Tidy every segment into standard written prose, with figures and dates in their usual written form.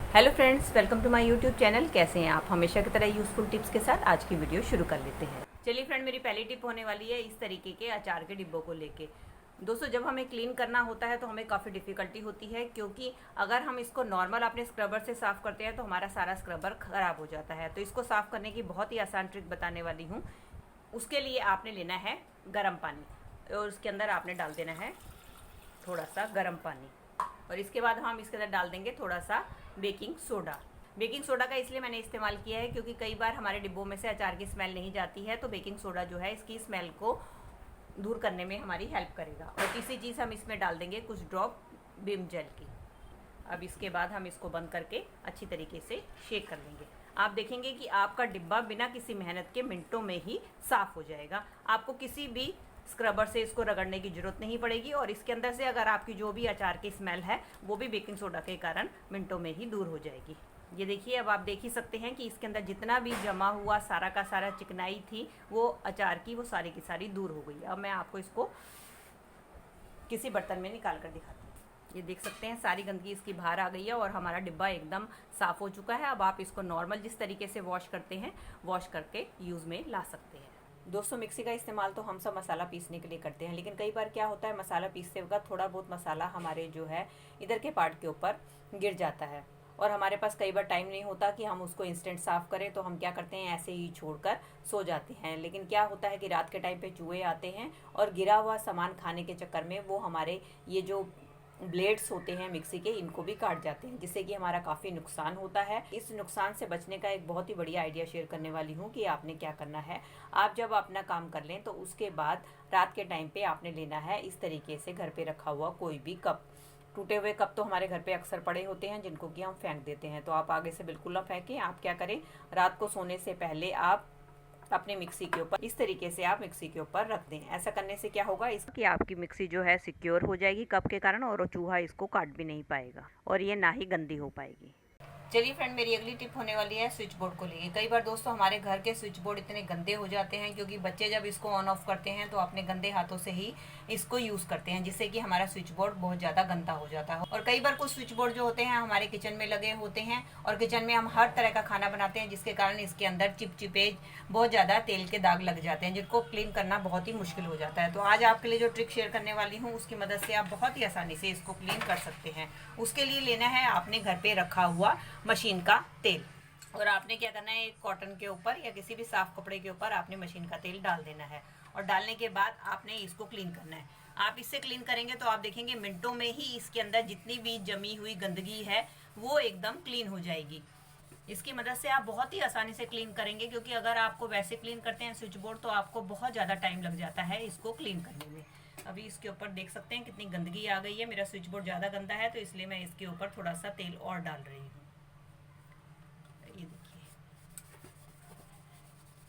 Hello friends, welcome to my YouTube channel. कैसे हैं आप? हमेशा की तरह यूज़फुल टिप्स के साथ आज की वीडियो शुरू कर लेते हैं। चलिए फ्रेंड, मेरी पहली टिप होने वाली है इस तरीके के अचार के डिब्बों को लेके। दोस्तों, जब हमें क्लीन करना होता है तो हमें काफ़ी डिफ़िकल्टी होती है, क्योंकि अगर हम इसको नॉर्मल अपने स्क्रबर से साफ़ करते हैं तो हमारा सारा स्क्रबर ख़राब हो जाता है। तो इसको साफ़ करने की बहुत ही आसान ट्रिक बताने वाली हूँ। उसके लिए आपने लेना है गर्म पानी और उसके अंदर आपने डाल देना है थोड़ा सा गर्म पानी, और इसके बाद हम इसके अंदर डाल देंगे थोड़ा सा बेकिंग सोडा। बेकिंग सोडा का इसलिए मैंने इस्तेमाल किया है क्योंकि कई बार हमारे डिब्बों में से अचार की स्मेल नहीं जाती है, तो बेकिंग सोडा जो है इसकी स्मेल को दूर करने में हमारी हेल्प करेगा। और तीसरी चीज़ हम इसमें डाल देंगे कुछ ड्रॉप विम जेल की। अब इसके बाद हम इसको बंद करके अच्छी तरीके से शेक कर लेंगे। आप देखेंगे कि आपका डिब्बा बिना किसी मेहनत के मिनटों में ही साफ़ हो जाएगा। आपको किसी भी स्क्रबर से इसको रगड़ने की ज़रूरत नहीं पड़ेगी, और इसके अंदर से अगर आपकी जो भी अचार की स्मेल है वो भी बेकिंग सोडा के कारण मिनटों में ही दूर हो जाएगी। ये देखिए, अब आप देख ही सकते हैं कि इसके अंदर जितना भी जमा हुआ सारा का सारा चिकनाई थी वो अचार की, वो सारी की सारी दूर हो गई। अब मैं आपको इसको किसी बर्तन में निकाल कर दिखाती हूँ। ये देख सकते हैं सारी गंदगी इसकी बाहर आ गई है और हमारा डिब्बा एकदम साफ़ हो चुका है। अब आप इसको नॉर्मल जिस तरीके से वॉश करते हैं वॉश करके यूज़ में ला सकते हैं। दोस्तों, मिक्सी का इस्तेमाल तो हम सब मसाला पीसने के लिए करते हैं, लेकिन कई बार क्या होता है मसाला पीसते वक्त थोड़ा बहुत मसाला हमारे जो है इधर के पार्ट के ऊपर गिर जाता है, और हमारे पास कई बार टाइम नहीं होता कि हम उसको इंस्टेंट साफ़ करें, तो हम क्या करते हैं ऐसे ही छोड़कर सो जाते हैं। लेकिन क्या होता है कि रात के टाइम पे चूहे आते हैं और गिरा हुआ सामान खाने के चक्कर में वो हमारे ये जो ब्लेड्स होते हैं मिक्सी के, इनको भी काट जाते हैं, जिससे कि हमारा काफ़ी नुकसान होता है। इस नुकसान से बचने का एक बहुत ही बढ़िया आइडिया शेयर करने वाली हूँ कि आपने क्या करना है। आप जब अपना काम कर लें तो उसके बाद रात के टाइम पे आपने लेना है इस तरीके से घर पे रखा हुआ कोई भी कप। टूटे हुए कप तो हमारे घर पे अक्सर पड़े होते हैं जिनको कि हम फेंक देते हैं, तो आप आगे से बिल्कुल ना फेंकें। आप क्या करें, रात को सोने से पहले आप अपने मिक्सी के ऊपर इस तरीके से आप मिक्सी के ऊपर रख दें। ऐसा करने से क्या होगा इसकी आपकी मिक्सी जो है सिक्योर हो जाएगी कप के कारण, और चूहा इसको काट भी नहीं पाएगा और ये ना ही गंदी हो पाएगी। चलिए फ्रेंड, मेरी अगली टिप होने वाली है स्विच बोर्ड को लेके। कई बार दोस्तों हमारे घर के स्विच बोर्ड इतने गंदे हो जाते हैं, क्योंकि बच्चे जब इसको ऑन ऑफ करते हैं तो अपने गंदे हाथों से ही इसको यूज़ करते हैं, जिससे कि हमारा स्विच बोर्ड बहुत ज़्यादा गंदा हो जाता है। और कई बार कुछ स्विच बोर्ड जो होते हैं हमारे किचन में लगे होते हैं, और किचन में हम हर तरह का खाना बनाते हैं, जिसके कारण इसके अंदर चिपचिपे बहुत ज़्यादा तेल के दाग लग जाते हैं, जिनको क्लीन करना बहुत ही मुश्किल हो जाता है। तो आज आपके लिए जो ट्रिक शेयर करने वाली हूँ उसकी मदद से आप बहुत ही आसानी से इसको क्लीन कर सकते हैं। उसके लिए लेना है आपने घर पे रखा हुआ मशीन का तेल, और आपने क्या करना है, एक कॉटन के ऊपर या किसी भी साफ कपड़े के ऊपर आपने मशीन का तेल डाल देना है, और डालने के बाद आपने इसको क्लीन करना है। आप इससे क्लीन करेंगे तो आप देखेंगे मिनटों में ही इसके अंदर जितनी भी जमी हुई गंदगी है वो एकदम क्लीन हो जाएगी। इसकी मदद से आप बहुत ही आसानी से क्लीन करेंगे, क्योंकि अगर आपको वैसे क्लीन करते हैं स्विच बोर्ड तो आपको बहुत ज़्यादा टाइम लग जाता है इसको क्लीन करने में। अभी इसके ऊपर देख सकते हैं कितनी गंदगी आ गई है। मेरा स्विच बोर्ड ज़्यादा गंदा है तो इसलिए मैं इसके ऊपर थोड़ा सा तेल और डाल रही हूँ। ये देखिए,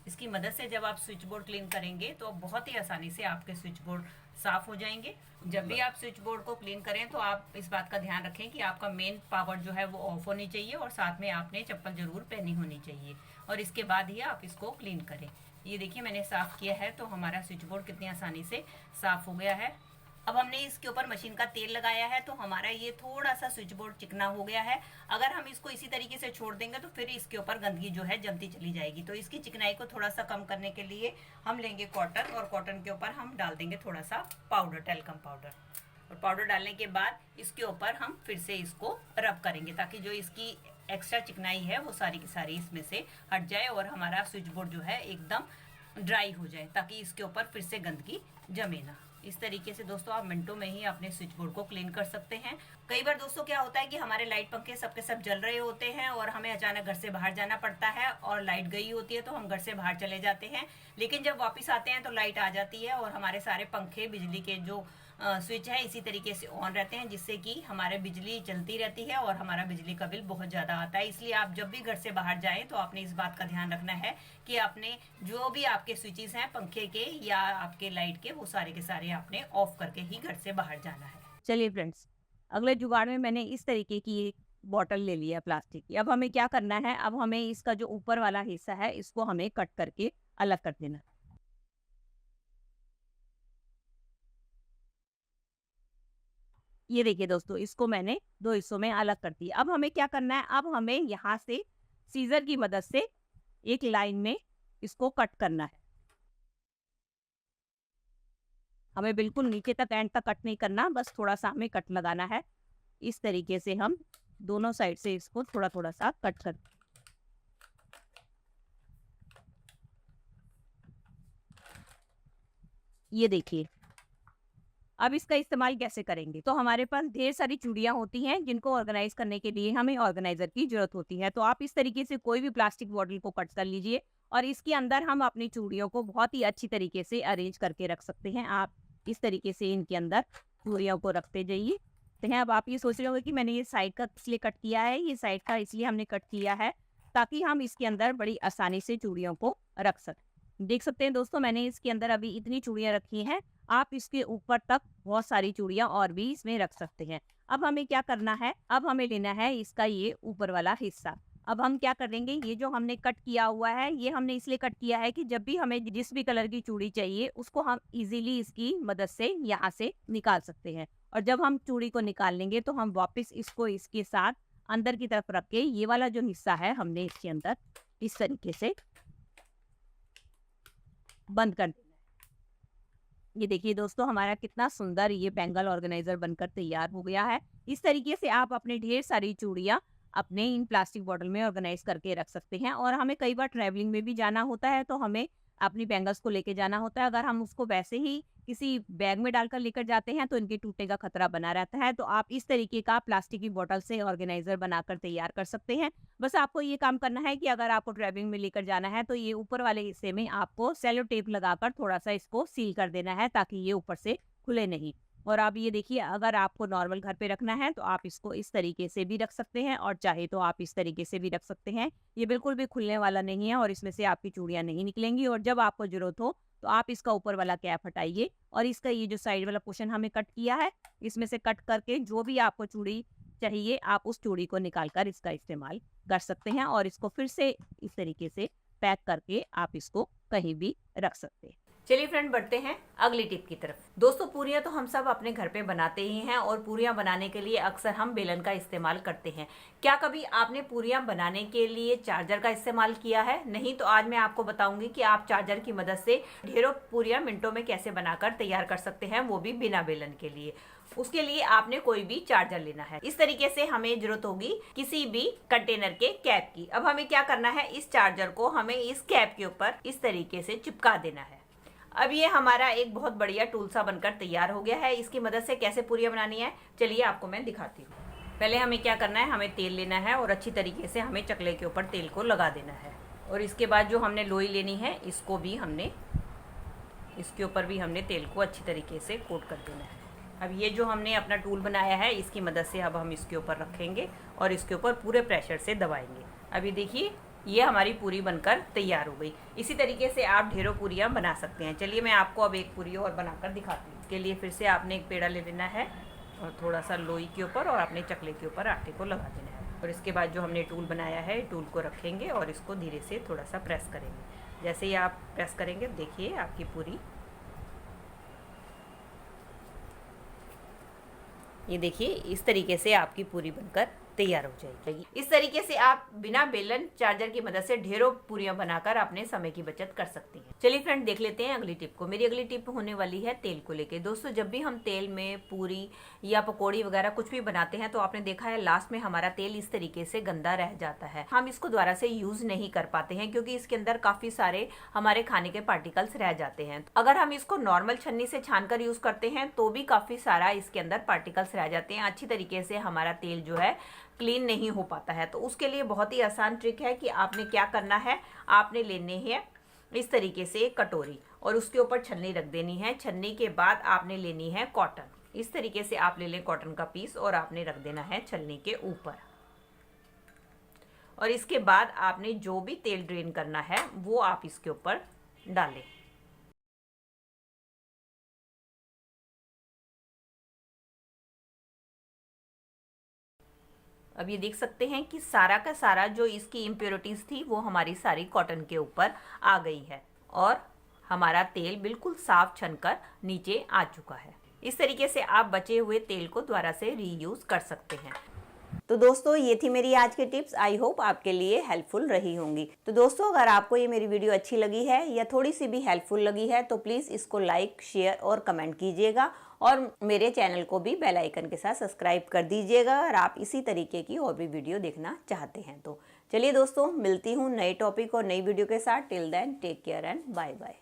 इसकी मदद से जब आप स्विच बोर्ड क्लीन करेंगे तो बहुत ही आसानी से आपके स्विच बोर्ड साफ हो जाएंगे। जब भी आप स्विच बोर्ड को क्लीन करें तो आप इस बात का ध्यान रखें कि आपका मेन पावर जो है वो ऑफ होनी चाहिए, और साथ में आपने चप्पल जरूर पहनी होनी चाहिए, और इसके बाद ही आप इसको क्लीन करें। ये देखिए, मैंने साफ किया है तो हमारा स्विच बोर्ड कितनी आसानी से साफ हो गया है। अब हमने इसके ऊपर मशीन का तेल लगाया है तो हमारा ये थोड़ा सा स्विच बोर्ड चिकना हो गया है। अगर हम इसको इसी तरीके से छोड़ देंगे तो फिर इसके ऊपर गंदगी जो है जमती चली जाएगी। तो इसकी चिकनाई को थोड़ा सा कम करने के लिए हम लेंगे कॉटन, और कॉटन के ऊपर हम डाल देंगे थोड़ा सा पाउडर, टेल्कम पाउडर। और पाउडर डालने के बाद इसके ऊपर हम फिर से इसको रब करेंगे, ताकि जो इसकी एक्स्ट्रा चिकनाई है वो सारी की सारी इसमें से हट जाए और हमारा स्विच बोर्ड जो है एकदम ड्राई हो जाए, ताकि इसके ऊपर फिर से गंदगी जमे ना। इस तरीके से दोस्तों आप मिनटों में ही अपने स्विच बोर्ड को क्लीन कर सकते हैं। कई बार दोस्तों क्या होता है कि हमारे लाइट पंखे सबके सब जल रहे होते हैं और हमें अचानक घर से बाहर जाना पड़ता है, और लाइट गई होती है तो हम घर से बाहर चले जाते हैं, लेकिन जब वापस आते हैं तो लाइट आ जाती है और हमारे सारे पंखे, बिजली के जो स्विच है इसी तरीके से ऑन रहते हैं, जिससे कि हमारे बिजली चलती रहती है और हमारा बिजली का बिल बहुत ज़्यादा आता है। इसलिए आप जब भी घर से बाहर जाएं तो आपने इस बात का ध्यान रखना है कि आपने जो भी आपके स्विचेस हैं पंखे के या आपके लाइट के, वो सारे के सारे आपने ऑफ करके ही घर से बाहर जाना है। चलिए फ्रेंड्स, अगले जुगाड़ में मैंने इस तरीके की एक बॉटल ले लिया प्लास्टिक की। अब हमें क्या करना है, अब हमें इसका जो ऊपर वाला हिस्सा है इसको हमें कट करके अलग कर देना। ये देखिए दोस्तों, इसको मैंने 2 हिस्सों में अलग कर दिया। अब हमें क्या करना है, अब हमें यहाँ से सीजर की मदद से एक लाइन में इसको कट करना है। हमें बिल्कुल नीचे तक एंड तक कट नहीं करना, बस थोड़ा-सा हमें कट लगाना है। इस तरीके से हम दोनों साइड से इसको थोड़ा-थोड़ा सा कट कर, ये देखिए। अब इसका इस्तेमाल कैसे करेंगे? तो हमारे पास ढेर सारी चूड़ियाँ होती हैं जिनको ऑर्गेनाइज़ करने के लिए हमें ऑर्गेनाइज़र की ज़रूरत होती है। तो आप इस तरीके से कोई भी प्लास्टिक बॉटल को कट कर लीजिए और इसके अंदर हम अपनी चूड़ियों को बहुत ही अच्छी तरीके से अरेंज करके रख सकते हैं। आप इस तरीके से इनके अंदर चूड़ियों को रखते जाइए। तो अब आप ये सोच रहे होंगे कि मैंने ये साइड का इसलिए कट किया है, ये साइड का इसलिए हमने कट किया है ताकि हम इसके अंदर बड़ी आसानी से चूड़ियों को रख सकें। देख सकते हैं दोस्तों, मैंने इसके अंदर अभी इतनी चूड़ियाँ रखी हैं। आप इसके ऊपर तक बहुत सारी चूड़ियाँ और भी इसमें रख सकते हैं। अब हमें क्या करना है, अब हमें लेना है इसका ये ऊपर वाला हिस्सा। अब हम क्या करेंगे, ये जो हमने कट किया हुआ है, ये हमने इसलिए कट किया है कि जब भी हमें जिस भी कलर की चूड़ी चाहिए उसको हम इजीली इसकी मदद से यहाँ से निकाल सकते हैं। और जब हम चूड़ी को निकाल लेंगे तो हम वापस इसको इसके साथ अंदर की तरफ रख के ये वाला जो हिस्सा है हमने इसके अंदर इस तरीके से बंद कर देना है। ये देखिए दोस्तों, हमारा कितना सुंदर ये बैंगल ऑर्गेनाइजर बनकर तैयार हो गया है। इस तरीके से आप अपने ढेर सारी चूड़ियाँ अपने इन प्लास्टिक बॉटल में ऑर्गेनाइज करके रख सकते हैं। और हमें कई बार ट्रैवलिंग में भी जाना होता है तो हमें अपनी बैंगल्स को लेके जाना होता है। अगर हम उसको वैसे ही किसी बैग में डालकर लेकर जाते हैं तो इनके टूटने का खतरा बना रहता है। तो आप इस तरीके का प्लास्टिक की बॉटल से ऑर्गेनाइजर बनाकर तैयार कर सकते हैं। बस आपको ये काम करना है कि अगर आपको ट्रैवलिंग में लेकर जाना है तो ये ऊपर वाले हिस्से में आपको सेलो टेप लगाकर थोड़ा सा इसको सील कर देना है ताकि ये ऊपर से खुले नहीं। और आप ये देखिए, अगर आपको नॉर्मल घर पे रखना है तो आप इसको इस तरीके से भी रख सकते हैं और चाहे तो आप इस तरीके से भी रख सकते हैं। ये बिल्कुल भी खुलने वाला नहीं है और इसमें से आपकी चूड़ियाँ नहीं निकलेंगी। और जब आपको ज़रूरत हो तो आप इसका ऊपर वाला कैप हटाइए और इसका ये जो साइड वाला पोर्शन हमें कट किया है, इसमें से कट करके जो भी आपको चूड़ी चाहिए आप उस चूड़ी को निकाल कर इसका इस्तेमाल कर सकते हैं। और इसको फिर से इस तरीके से पैक करके आप इसको कहीं भी रख सकते हैं। चलिए फ्रेंड, बढ़ते हैं अगली टिप की तरफ। दोस्तों, पूरियां तो हम सब अपने घर पे बनाते ही हैं और पूरियां बनाने के लिए अक्सर हम बेलन का इस्तेमाल करते हैं। क्या कभी आपने पूरियां बनाने के लिए चार्जर का इस्तेमाल किया है? नहीं तो आज मैं आपको बताऊंगी कि आप चार्जर की मदद से ढेरों पूरियां मिनटों में कैसे बनाकर तैयार कर सकते हैं, वो भी बिना बेलन के लिए। उसके लिए आपने कोई भी चार्जर लेना है। इस तरीके से हमें जरूरत होगी किसी भी कंटेनर के कैप की। अब हमें क्या करना है, इस चार्जर को हमें इस कैप के ऊपर इस तरीके से चिपका देना है। अब ये हमारा एक बहुत बढ़िया टूल सा बनकर तैयार हो गया है। इसकी मदद से कैसे पूरियां बनानी है, चलिए आपको मैं दिखाती हूँ। पहले हमें क्या करना है, हमें तेल लेना है और अच्छी तरीके से हमें चकले के ऊपर तेल को लगा देना है। और इसके बाद जो हमने लोई लेनी है, इसको भी हमने इसके ऊपर भी हमने तेल को अच्छी तरीके से कोट कर देना है। अब ये जो हमने अपना टूल बनाया है, इसकी मदद से अब हम इसके ऊपर रखेंगे और इसके ऊपर पूरे प्रेशर से दबाएंगे। अभी देखिए, ये हमारी पूरी बनकर तैयार हो गई। इसी तरीके से आप ढेरों पूरियां बना सकते हैं। चलिए मैं आपको अब एक पूरी और बनाकर दिखाती हूँ। इसके लिए फिर से आपने एक पेड़ा ले लेना है और थोड़ा सा लोई के ऊपर और अपने चकले के ऊपर आटे को लगा देना है। और इसके बाद जो हमने टूल बनाया है, टूल को रखेंगे और इसको धीरे से थोड़ा सा प्रेस करेंगे। जैसे ही आप प्रेस करेंगे, देखिए आपकी पूरी, ये देखिए इस तरीके से आपकी पूरी बनकर तैयार हो जाएगी। इस तरीके से आप बिना बेलन चार्जर की मदद से ढेरों पूरियां बनाकर अपने समय की बचत कर सकती हैं। चलिए फ्रेंड, देख लेते हैं अगली टिप को। मेरी अगली टिप होने वाली है तेल को लेके। दोस्तों, जब भी हम तेल में पूरी या पकौड़ी वगैरह कुछ भी बनाते हैं तो आपने देखा है लास्ट में हमारा तेल इस तरीके से गंदा रह जाता है। हम इसको दोबारा से यूज नहीं कर पाते हैं क्योंकि इसके अंदर काफी सारे हमारे खाने के पार्टिकल्स रह जाते हैं। अगर हम इसको नॉर्मल छन्नी से छान कर यूज करते हैं तो भी काफी सारा इसके अंदर पार्टिकल्स रह जाते हैं। अच्छी तरीके से हमारा तेल जो है क्लीन नहीं हो पाता है। तो उसके लिए बहुत ही आसान ट्रिक है कि आपने क्या करना है, आपने लेने हैं इस तरीके से एक कटोरी और उसके ऊपर छन्नी रख देनी है। छन्नी के बाद आपने लेनी है कॉटन। इस तरीके से आप ले लें कॉटन का पीस और आपने रख देना है छन्नी के ऊपर। और इसके बाद आपने जो भी तेल ड्रेन करना है वो आप इसके ऊपर डालें। अब ये देख सकते हैं कि सारा का सारा जो इसकी इम्प्योरिटीज थी वो हमारी सारी कॉटन के ऊपर आ गई है और हमारा तेल बिल्कुल साफ छनकर नीचे आ चुका है। इस तरीके से आप बचे हुए तेल को दोबारा से रीयूज़ कर सकते हैं। तो दोस्तों ये थी मेरी आज की टिप्स। आई होप आपके लिए हेल्पफुल रही होंगी। तो दोस्तों अगर आपको ये मेरी वीडियो अच्छी लगी है या थोड़ी सी भी हेल्पफुल लगी है तो प्लीज़ इसको लाइक, शेयर और कमेंट कीजिएगा और मेरे चैनल को भी बेल आइकन के साथ सब्सक्राइब कर दीजिएगा अगर आप इसी तरीके की और भी वीडियो देखना चाहते हैं तो। चलिए दोस्तों मिलती हूँ नए टॉपिक और नई वीडियो के साथ। Till then take care and bye bye.